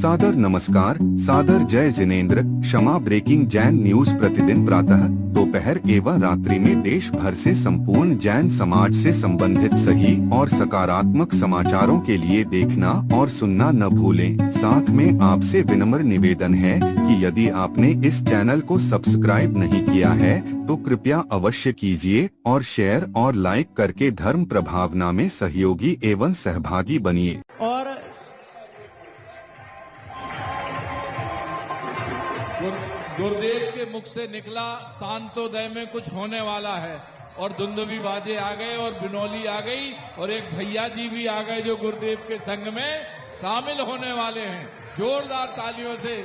सादर नमस्कार, सादर जय जिनेंद्र। क्षमा ब्रेकिंग जैन न्यूज प्रतिदिन प्रातः, दोपहर एवं रात्रि में देश भर से संपूर्ण जैन समाज से संबंधित सही और सकारात्मक समाचारों के लिए देखना और सुनना न भूलें। साथ में आपसे विनम्र निवेदन है कि यदि आपने इस चैनल को सब्सक्राइब नहीं किया है तो कृपया अवश्य कीजिए और शेयर और लाइक करके धर्म प्रभावना में सहयोगी एवं सहभागी बनिए। और गुरुदेव के मुख से निकला शांतोदय में कुछ होने वाला है, और दुंदुभी बाजे आ गए और बिनौली आ गई और एक भैया जी भी आ गए जो गुरुदेव के संग में शामिल होने वाले हैं। जोरदार तालियों से।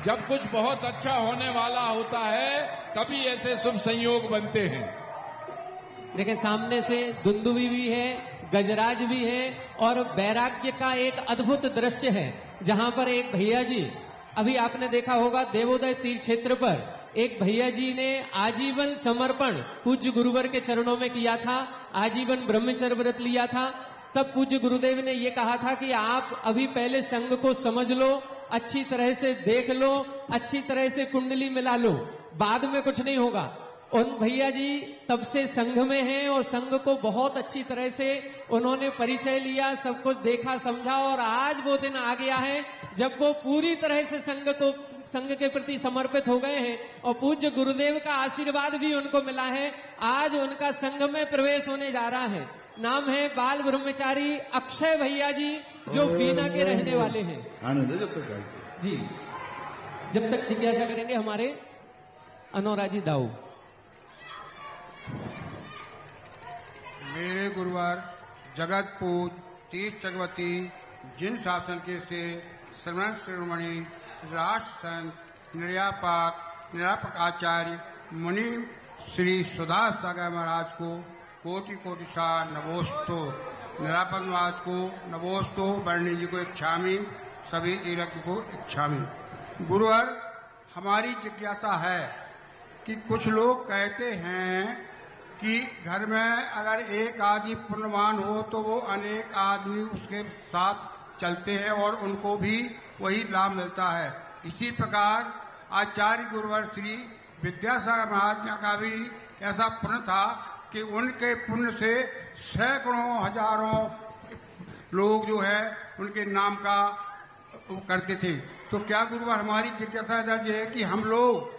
जब कुछ बहुत अच्छा होने वाला होता है तभी ऐसे शुभ संयोग बनते हैं। देखिए, सामने से दुंदुभी भी है, गजराज भी है और वैराग्य का एक अद्भुत दृश्य है, जहां पर एक भैया जी, अभी आपने देखा होगा देवोदय तीर्थ क्षेत्र पर एक भैया जी ने आजीवन समर्पण पूज्य गुरुवर के चरणों में किया था, आजीवन ब्रह्मचर्य व्रत लिया था। तब पूज्य गुरुदेव ने ये कहा था कि आप अभी पहले संघ को समझ लो, अच्छी तरह से देख लो, अच्छी तरह से कुंडली मिला लो, बाद में कुछ नहीं होगा। उन भैया जी तब से संघ में हैं और संघ को बहुत अच्छी तरह से उन्होंने परिचय लिया, सब कुछ देखा समझा, और आज वो दिन आ गया है जब वो पूरी तरह से संघ के प्रति समर्पित हो गए हैं और पूज्य गुरुदेव का आशीर्वाद भी उनको मिला है। आज उनका संघ में प्रवेश होने जा रहा है। नाम है बाल ब्रह्मचारी अक्षय भैया जी, जो बीना के रहने वाले हैं। जी, जब तक जिज्ञासा करेंगे हमारे अनोराजी दाऊ। मेरे गुरुवर जगत पूज तीर्थ चक्रवर्ती जिन शासन के से श्रवण शिरोमणि राष्ट्र संत निरापक आचार्य मुनि श्री सुधार सागर महाराज को कोटि कोटि सा नमोस्तु। निरापक महाराज को नमोस्तु। वर्णी जी को इच्छामी, सभी इलक को इच्छामी। गुरुवर, हमारी जिज्ञासा है कि कुछ लोग कहते हैं कि घर में अगर एक आदमी पुण्यवान हो तो वो अनेक आदमी उसके साथ चलते हैं और उनको भी वही लाभ मिलता है। इसी प्रकार आचार्य गुरुवर श्री विद्यासागर महाराज का भी ऐसा पुण्य था कि उनके पुण्य से सैकड़ों हजारों लोग जो है उनके नाम का करते थे। तो क्या गुरुवर, हमारी जिज्ञासा दर्ज है कि हम लोग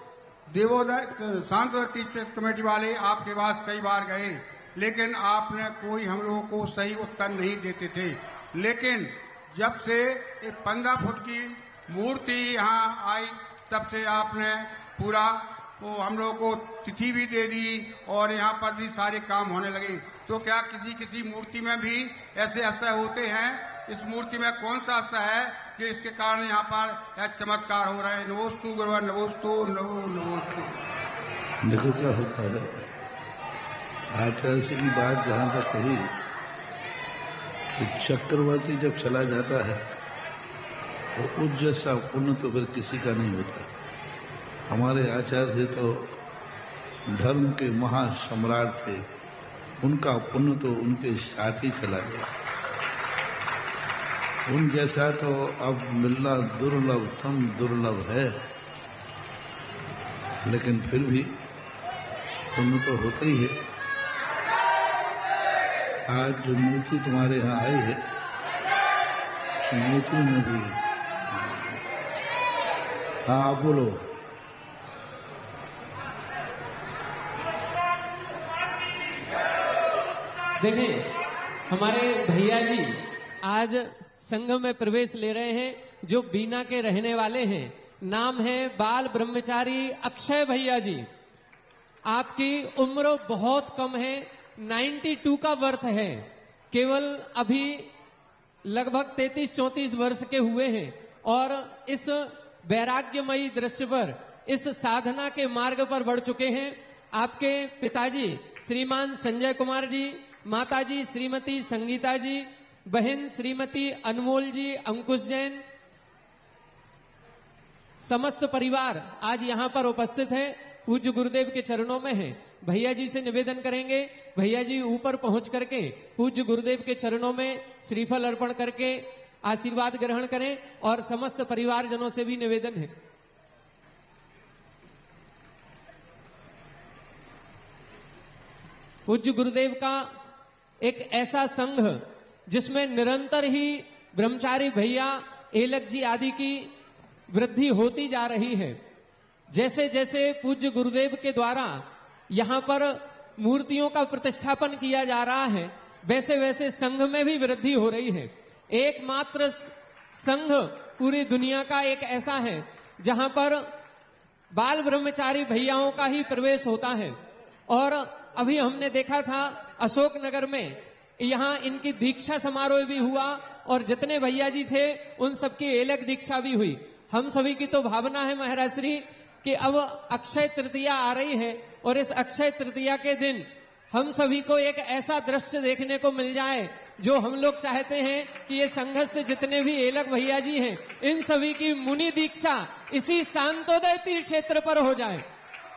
देवोदय शांतोदय तीर्थ कमेटी वाले आपके पास कई बार गए, लेकिन आपने कोई हम लोगों को सही उत्तर नहीं देते थे। लेकिन जब से 15 फुट की मूर्ति यहाँ आई तब से आपने पूरा वो हम लोगों को तिथि भी दे दी और यहाँ पर भी सारे काम होने लगे। तो क्या किसी मूर्ति में भी ऐसे असह होते हैं? इस मूर्ति में कौन सा असह है जो इसके कारण यहाँ पर चमत्कार हो रहे हैं? नमोस्तु गुरुवर, नमोस्तु, नमोस्तु। देखो क्या होता है, आचार्य की बात जहां तक कही कि चक्रवर्ती जब चला जाता है तो उस जैसा पुण्य तो फिर किसी का नहीं होता। हमारे आचार्य तो धर्म के महासम्राट थे, उनका पुण्य तो उनके साथ ही चला गया। उन जैसा तो अब मिलना दुर्लभ है, लेकिन फिर भी पुण्य तो होता ही है। आज जो मूर्ति तुम्हारे यहाँ आई है, उस मूर्ति में भी, हाँ आप बोलो। देखिए, हमारे भैया जी आज संघ में प्रवेश ले रहे हैं, जो बीना के रहने वाले हैं। नाम है बाल ब्रह्मचारी अक्षय भैया जी। आपकी उम्र बहुत कम है, 92 का वर्थ है, केवल अभी लगभग 33-34 वर्ष के हुए हैं और इस वैराग्यमयी दृश्य पर, इस साधना के मार्ग पर बढ़ चुके हैं। आपके पिताजी श्रीमान संजय कुमार जी, माताजी श्रीमती संगीता जी, बहन श्रीमती अनमोल जी, अंकुश जैन, समस्त परिवार आज यहां पर उपस्थित है, पूज्य गुरुदेव के चरणों में है। भैया जी से निवेदन करेंगे, भैया जी ऊपर पहुंच करके पूज्य गुरुदेव के चरणों में श्रीफल अर्पण करके आशीर्वाद ग्रहण करें और समस्त परिवारजनों से भी निवेदन है। पूज्य गुरुदेव का एक ऐसा संघ जिसमें निरंतर ही ब्रह्मचारी भैया, एलक जी आदि की वृद्धि होती जा रही है। जैसे जैसे पूज्य गुरुदेव के द्वारा यहां पर मूर्तियों का प्रतिष्ठापन किया जा रहा है, वैसे वैसे संघ में भी वृद्धि हो रही है। एकमात्र संघ पूरी दुनिया का एक ऐसा है जहां पर बाल ब्रह्मचारी भैयाओं का ही प्रवेश होता है। और अभी हमने देखा था अशोकनगर में, यहां इनकी दीक्षा समारोह भी हुआ और जितने भैया जी थे उन सबकी एलक दीक्षा भी हुई। हम सभी की तो भावना है महाराज श्री कि अब अक्षय तृतीया आ रही है और इस अक्षय तृतीया के दिन हम सभी को एक ऐसा दृश्य देखने को मिल जाए जो हम लोग चाहते हैं कि ये संघस्थ जितने भी एलक भैया जी हैं इन सभी की मुनि दीक्षा इसी शांतोदय तीर्थ क्षेत्र पर हो जाए।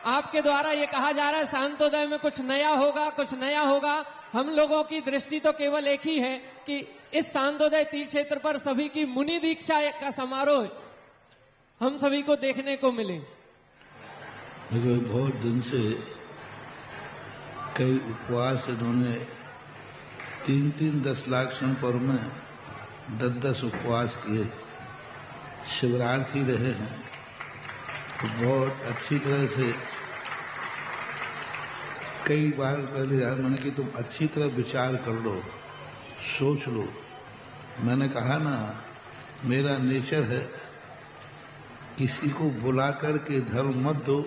आपके द्वारा ये कहा जा रहा है शांतोदय में कुछ नया होगा, कुछ नया होगा। हम लोगों की दृष्टि तो केवल एक ही है कि इस शांतोदय तीर्थ क्षेत्र पर सभी की मुनि दीक्षा का समारोह हम सभी को देखने को मिले। बहुत दिन से कई उपवास इन्होंने 3-3 10 लाख क्षण पर में 10-10 उपवास किए, शिवरार्थी रहे हैं। तो बहुत अच्छी तरह से कई बार पहले यार मैंने कि तुम अच्छी तरह विचार कर लो, सोच लो। मैंने कहा ना, मेरा नेचर है किसी को बुला कर के धर्म मत दो,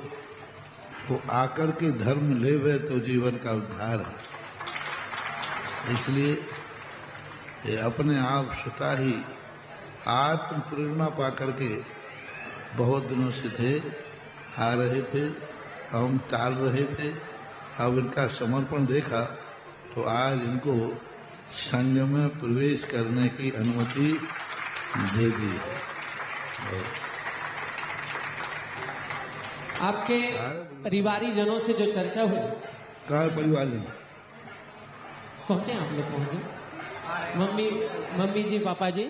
वो आकर के धर्म लेवे तो जीवन का उद्धार है। इसलिए ये अपने आप स्वतः ही आत्म प्रेरणा पा करके बहुत दिनों से थे, आ रहे थे, हम टाल रहे थे। अब इनका समर्पण देखा तो आज इनको संघ में प्रवेश करने की अनुमति दे दी है। आपके परिवारी जनों से जो चर्चा हुई, कहा परिवारी पहुंचे आप लोग? पहुंचे मम्मी जी, पापा जी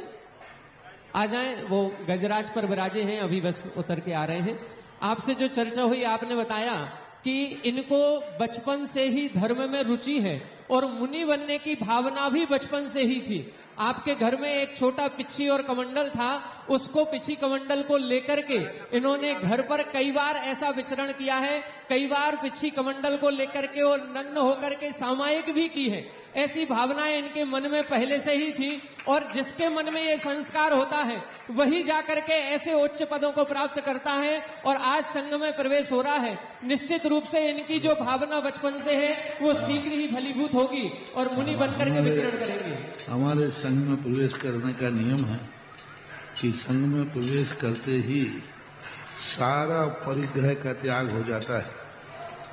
आ जाएं, वो गजराज पर विराजे हैं, अभी बस उतर के आ रहे हैं। आपसे जो चर्चा हुई आपने बताया कि इनको बचपन से ही धर्म में रुचि है और मुनि बनने की भावना भी बचपन से ही थी। आपके घर में एक छोटा पिछी और कमंडल था, उसको पिछी कमंडल को लेकर के इन्होंने घर पर कई बार ऐसा विचरण किया है, कई बार पिछी कमंडल को लेकर के और नग्न होकर के सामायिक भी की है। ऐसी भावनाएं इनके मन में पहले से ही थी और जिसके मन में ये संस्कार होता है वही जाकर के ऐसे उच्च पदों को प्राप्त करता है और आज संघ में प्रवेश हो रहा है। निश्चित रूप से इनकी जो भावना बचपन से है वो शीघ्र ही फलीभूत होगी और मुनि बनकर के विचरण करेंगे। हमारे संघ में प्रवेश करने का नियम है कि संघ में प्रवेश करते ही सारा परिग्रह का त्याग हो जाता है।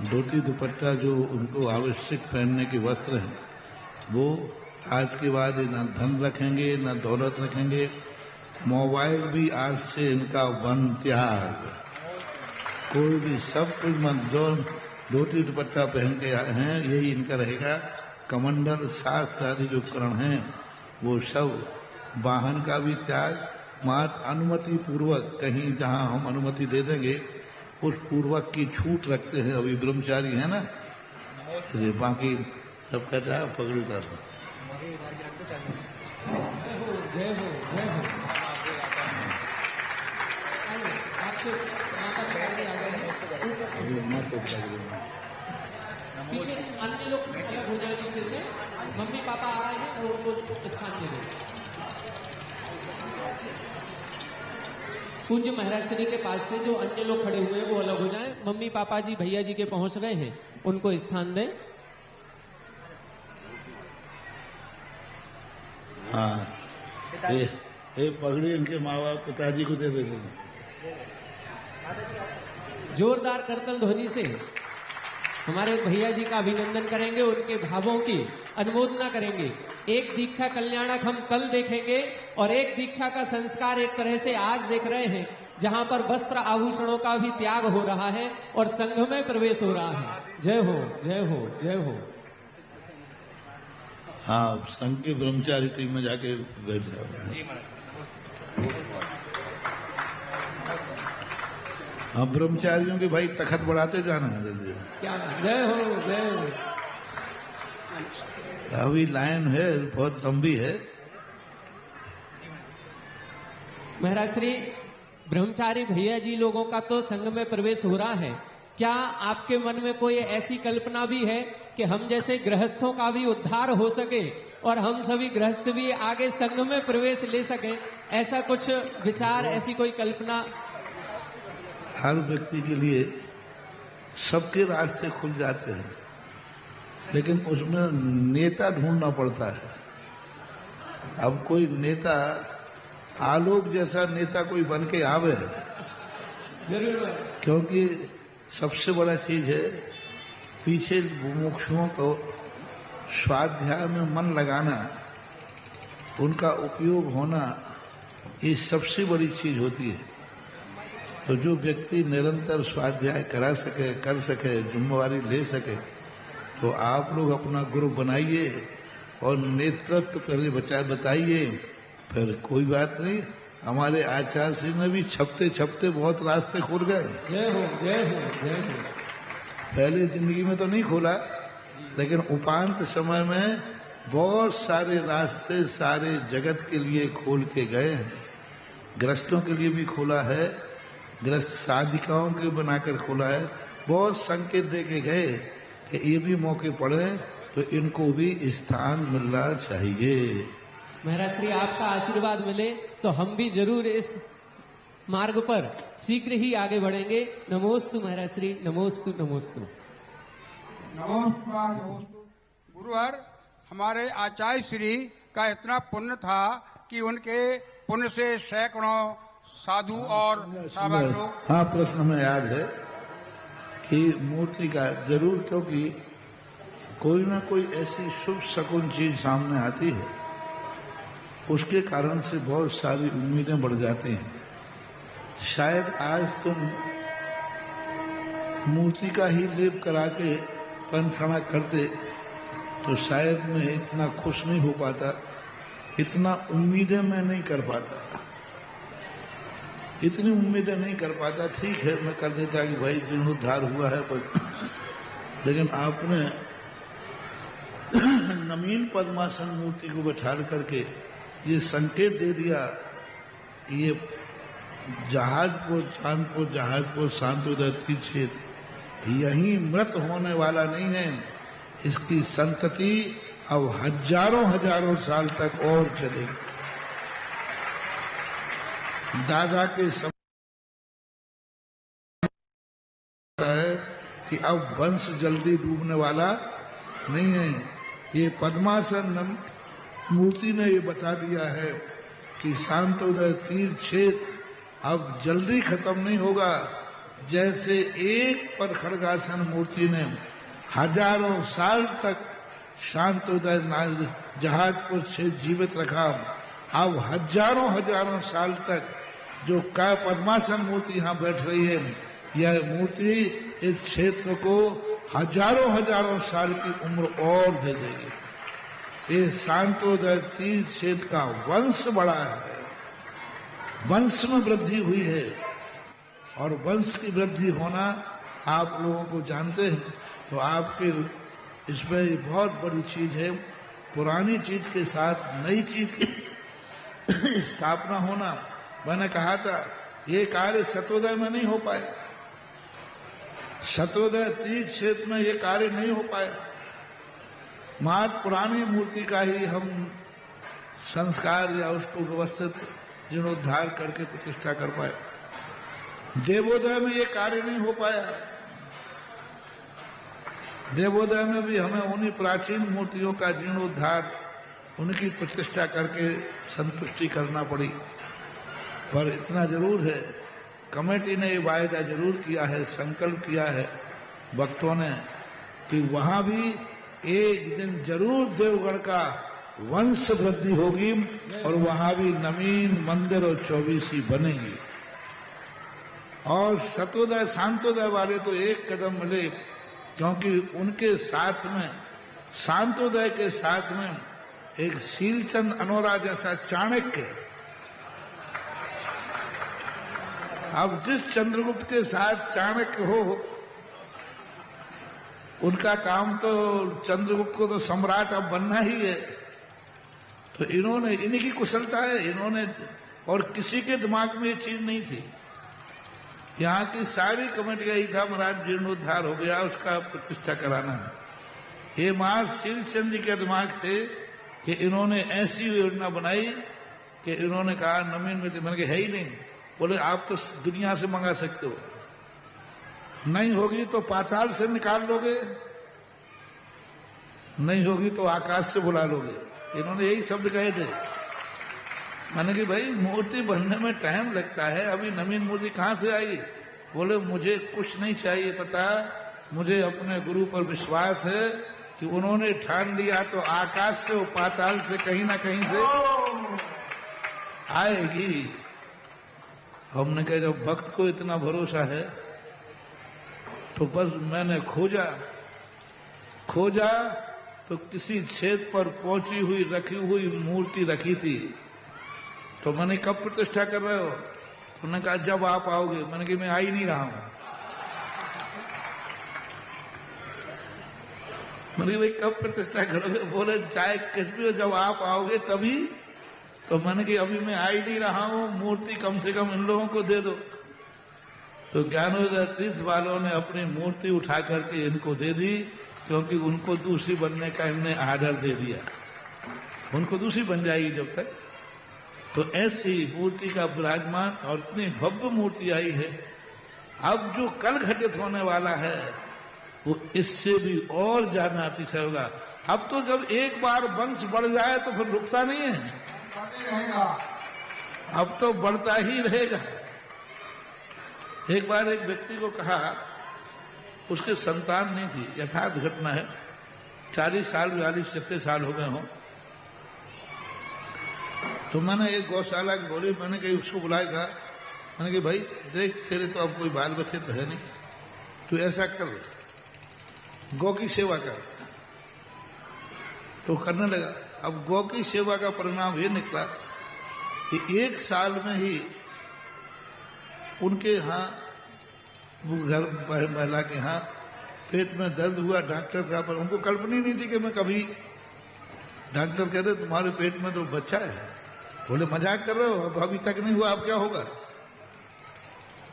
धोती दुपट्टा जो उनको आवश्यक पहनने के वस्त्र हैं वो आज के बाद न धन रखेंगे न दौलत रखेंगे। मोबाइल भी आज से इनका बंद, त्याग। कोई भी सब कुछ मन जो धोती दुपट्टा पहन के हैं यही इनका रहेगा। कमंडल शास्त्र आदि जो उपकरण हैं वो सब, वाहन का भी त्याग। मात्र अनुमति पूर्वक कहीं जहां हम अनुमति दे देंगे उस पूर्वक की छूट रखते हैं। अभी ब्रह्मचारी है ना, बाकी सब कहता है पगड़ी उतार। जय हो, जय हो। पीछे अन्य लोग अलग हो जाए, पीछे से मम्मी पापा आ रहे हैं और उनको स्थान दे दो। पूज्य महाराज श्री के पास से जो अन्य लोग खड़े हुए हैं वो अलग हो जाएं। मम्मी पापा जी भैया जी के पहुंच गए हैं, उनको स्थान दें। हाँ, ये पगड़ी इनके माँ बाप पिताजी को दे देते हैं। जोरदार करतल ध्वनि से हमारे भैया जी का अभिनंदन करेंगे, उनके भावों की अनुमोदना करेंगे। एक दीक्षा कल्याणक हम कल देखेंगे और एक दीक्षा का संस्कार एक तरह से आज देख रहे हैं, जहां पर वस्त्र आभूषणों का भी त्याग हो रहा है और संघ में प्रवेश हो रहा है। जय हो, जय हो, जय हो। हाँ, संघ के ब्रह्मचारी टीम में जाके बैठ जाओ। हाँ, ब्रह्मचारियों के भाई तखत बढ़ाते जाना है जल्दी। क्या जय हो जय हो। अभी लाइन है, बहुत लंबी है। महाराज श्री, ब्रह्मचारी भैया जी लोगों का तो संघ में प्रवेश हो रहा है, क्या आपके मन में कोई ऐसी कल्पना भी है कि हम जैसे गृहस्थों का भी उद्धार हो सके और हम सभी गृहस्थ भी आगे संघ में प्रवेश ले सकें? ऐसा कुछ विचार, ऐसी कोई कल्पना? हर व्यक्ति के लिए सबके रास्ते खुल जाते हैं, लेकिन उसमें नेता ढूंढना पड़ता है। अब कोई नेता, आलोक जैसा नेता कोई बन के आवे है, जरूर, क्योंकि सबसे बड़ा चीज है पीछे मुमुक्षुओं को स्वाध्याय में मन लगाना, उनका उपयोग होना, ये सबसे बड़ी चीज होती है। तो जो व्यक्ति निरंतर स्वाध्याय करा सके, कर सके, जिम्मेवारी ले सके, तो आप लोग अपना ग्रुप बनाइए और नेतृत्व पहले बताइए, फिर कोई बात नहीं। हमारे आचार्य श्री ने भी छपते छपते बहुत रास्ते खोल गए। जय हो जय हो जय हो। पहले जिंदगी में तो नहीं खोला, लेकिन उपांत समय में बहुत सारे रास्ते सारे जगत के लिए खोल के गए हैं। गृहस्थों के लिए भी खोला है, गृहस्थ साधिकाओं के बनाकर खोला है। बहुत संकेत दे के गए कि ये भी मौके पड़े तो इनको भी स्थान मिलना चाहिए। महाराज श्री, आपका आशीर्वाद मिले तो हम भी जरूर इस मार्ग पर शीघ्र ही आगे बढ़ेंगे। नमोस्तु महाराज श्री, नमोस्तु नमोस्तु। नमस्कार गुरुवर, हमारे आचार्य श्री का इतना पुण्य था कि उनके पुण्य से सैकड़ों साधु और साधक लोग। हाँ, प्रश्न में याद है कि मूर्ति का जरूर, क्योंकि कोई ना कोई ऐसी शुभ शकुन चीज सामने आती है, उसके कारण से बहुत सारी उम्मीदें बढ़ जाती हैं। शायद आज तुम मूर्ति का ही लेप करा के पन खड़ा करते तो शायद मैं इतना खुश नहीं हो पाता, इतना उम्मीदें मैं नहीं कर पाता, इतनी उम्मीदें नहीं कर पाता। ठीक है, मैं कर देता कि भाई जीर्णोद्धार हुआ है, पर लेकिन आपने नवीन पद्मासन मूर्ति को बैठा करके ये संकेत दे दिया कि ये जहाजपुर चांदपुर जहाजपुर शांतोदय क्षेत्र यही मृत होने वाला नहीं है, इसकी संतति अब हजारों हजारों साल तक और चलेगी। दादा के समय है कि अब वंश जल्दी डूबने वाला नहीं है। ये पद्मासन मूर्ति ने ये बता दिया है कि शांतोदय तीर्थ क्षेत्र अब जल्दी खत्म नहीं होगा। जैसे एक पर खड़गासन मूर्ति ने हजारों साल तक शांतोदय जहाजपुर क्षेत्र जीवित रखा, अब हजारों हजारों साल तक जो का पद्मासन मूर्ति यहाँ बैठ रही है, यह मूर्ति इस क्षेत्र को हजारों हजारों साल की उम्र और दे देगी। ये शांतोदय तीर्थ क्षेत्र का वंश बड़ा है, वंश में वृद्धि हुई है, और वंश की वृद्धि होना आप लोगों को जानते हैं। तो आपके इसमें बहुत बड़ी चीज है, पुरानी चीज के साथ नई चीज की स्थापना होना। मैंने कहा था ये कार्य शतोदय में नहीं हो पाया, शतोदय तीर्थ क्षेत्र में ये कार्य नहीं हो पाया। मात्र पुरानी मूर्ति का ही हम संस्कार या उसको व्यवस्थित जीर्णोद्धार करके प्रतिष्ठा कर पाए। देवोदय में ये कार्य नहीं हो पाया। देवोदय में भी हमें उन्हीं प्राचीन मूर्तियों का जीर्णोद्धार, उनकी प्रतिष्ठा करके संतुष्टि करना पड़ी। पर इतना जरूर है, कमेटी ने ये वायदा जरूर किया है, संकल्प किया है भक्तों ने, कि वहां भी एक दिन जरूर देवगढ़ का वंश वृद्धि होगी और वहां भी नवीन मंदिर और चौबीसी बनेगी। और शतोदय शांतोदय वाले तो एक कदम मिले, क्योंकि उनके साथ में शांतोदय के साथ में एक शीलचंद अनोरा जैसा चाणक्य। अब जिस चंद्रगुप्त के साथ चाणक्य हो, उनका काम तो चंद्रगुप्त को तो सम्राट अब बनना ही है। तो इन्होंने, इन्हीं की कुशलता है, इन्होंने, और किसी के दिमाग में ये चीज नहीं थी। यहाँ की सारी कमेटियां ही था, महाराज जीर्णोद्धार हो गया, उसका प्रतिष्ठा कराना है। ये महाराज शीलचंद जी के दिमाग थे कि इन्होंने ऐसी योजना बनाई कि इन्होंने कहा नवीन में, मैंने कहा है ही नहीं। बोले आप तो दुनिया से मंगा सकते हो, नहीं होगी तो पाताल से निकाल लोगे, नहीं होगी तो आकाश से बुला लोगे। इन्होंने यही शब्द कहे थे। मैंने कि भाई मूर्ति बनने में टाइम लगता है, अभी नवीन मूर्ति कहां से आई? बोले मुझे कुछ नहीं चाहिए पता, मुझे अपने गुरु पर विश्वास है कि उन्होंने ठान लिया तो आकाश से और पाताल से कहीं ना कहीं से आएगी। हमने कहा जब भक्त को इतना भरोसा है तो बस मैंने खोजा तो किसी छेद पर पहुंची हुई रखी हुई मूर्ति रखी थी। तो मैंने कब प्रतिष्ठा कर रहे हो? उन्होंने कहा जब आप आओगे। मैंने कहा मैं आ ही नहीं रहा हूं। मैंने भाई कब प्रतिष्ठा करोगे? बोले चाहे किस भी हो, जब आप आओगे तभी। तो मैंने कहा अभी मैं आ ही नहीं रहा हूं, मूर्ति कम से कम इन लोगों को दे दो। तो ज्ञानोदय तीर्थ वालों ने अपनी मूर्ति उठा करके इनको दे दी, क्योंकि उनको दूसरी बनने का इनने आर्डर दे दिया, उनको दूसरी बन जाएगी जब तक। तो ऐसी मूर्ति का विराजमान और इतनी भव्य मूर्ति आई है। अब जो कल घटित होने वाला है वो इससे भी और ज्यादा अतिशय होगा। अब तो जब एक बार वंश बढ़ जाए तो फिर रुकता नहीं है, अब तो बढ़ता ही रहेगा। एक बार एक व्यक्ति को कहा, उसके संतान नहीं थी, यथार्थ घटना है, 40 साल 42 साल हो गए हों। तो मैंने एक गौशाला की बोली, मैंने कही उसको बुलाया, कहा मैंने कहा भाई देख तेरे तो अब कोई बाल बच्चे तो है नहीं, तू ऐसा कर, गौ की सेवा कर। तो करने लगा। अब गौ की सेवा का परिणाम ये निकला कि 1 साल में ही उनके यहाँ, घर महिला के यहाँ पेट में दर्द हुआ, डॉक्टर का, पर उनको कल्पना नहीं थी कि मैं कभी, डॉक्टर कहते तुम्हारे पेट में तो बच्चा है। बोले मजाक कर रहे हो, अब अभी तक नहीं हुआ, अब क्या होगा?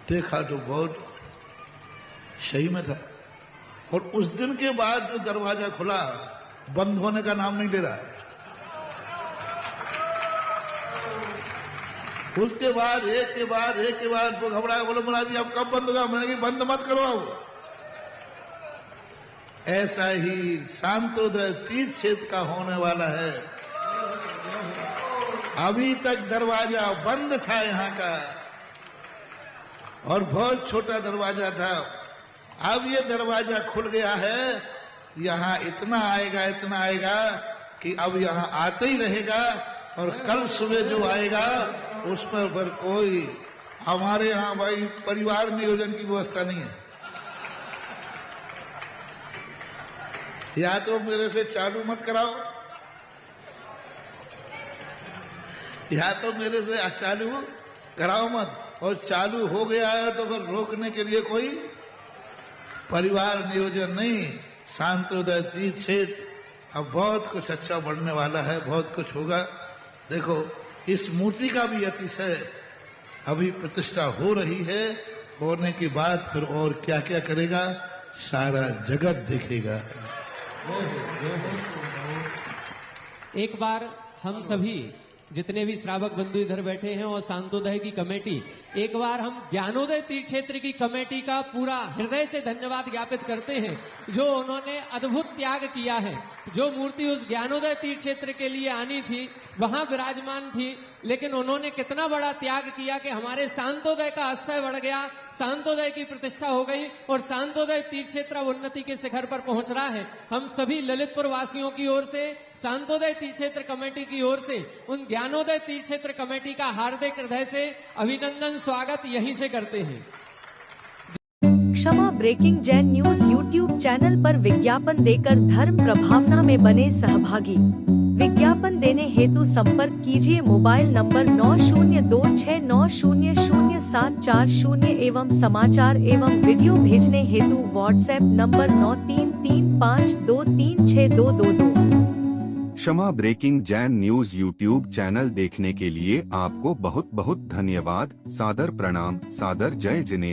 देखा तो बहुत सही में था। और उस दिन के बाद जो दरवाजा खुला, बंद होने का नाम नहीं ले रहा। उसके बाद एक के बाद वो घबराया, बोले महाराज जी अब कब बंद होगा? मैंने कहा बंद मत करो अब। ऐसा ही शांतोदय तीर्थ क्षेत्र का होने वाला है। अभी तक दरवाजा बंद था यहाँ का, और बहुत छोटा दरवाजा था। अब ये दरवाजा खुल गया है, यहाँ इतना आएगा कि अब यहाँ आते ही रहेगा। और कल सुबह जो आएगा उस पर कोई, हमारे यहाँ भाई परिवार नियोजन की व्यवस्था नहीं है। या तो मेरे से चालू मत कराओ, या तो मेरे से चालू कराओ मत, और चालू हो गया है तो फिर रोकने के लिए कोई परिवार नियोजन नहीं। शांतोदय तीर्थ क्षेत्र अब बहुत कुछ अच्छा बढ़ने वाला है, बहुत कुछ होगा। देखो इस मूर्ति का भी अतिशय अभी प्रतिष्ठा हो रही है, होने के बाद फिर और क्या क्या करेगा सारा जगत देखेगा। एक बार हम सभी जितने भी श्रावक बंधु इधर बैठे हैं और शांतोदय की कमेटी, एक बार हम ज्ञानोदय तीर्थ क्षेत्र की कमेटी का पूरा हृदय से धन्यवाद ज्ञापित करते हैं, जो उन्होंने अद्भुत त्याग किया है। जो मूर्ति उस ज्ञानोदय तीर्थ क्षेत्र के लिए आनी थी वहां विराजमान थी, लेकिन उन्होंने कितना बड़ा त्याग किया कि हमारे शांतोदय का अक्षय बढ़ गया, शांतोदय की प्रतिष्ठा हो गई और शांतोदय तीर्थ क्षेत्र उन्नति के शिखर पर पहुंच रहा है। हम सभी ललितपुर वासियों की ओर से, शांतोदय तीर्थ क्षेत्र कमेटी की ओर से उन ज्ञानोदय तीर्थ क्षेत्र कमेटी का हार्दिक हृदय से अभिनंदन, स्वागत यहीं से करते हैं। क्षमा breaking Jain news YouTube channel पर विज्ञापन देकर धर्म प्रभावना में बने सहभागी। विज्ञापन देने हेतु संपर्क कीजिए मोबाइल नंबर 9026900740 एवं समाचार एवं वीडियो भेजने हेतु व्हाट्सएप नंबर 9335236222। क्षमा breaking Jain news YouTube channel देखने के लिए आपको बहुत बहुत धन्यवाद। सादर प्रणाम, सादर जय जिनेंद्र।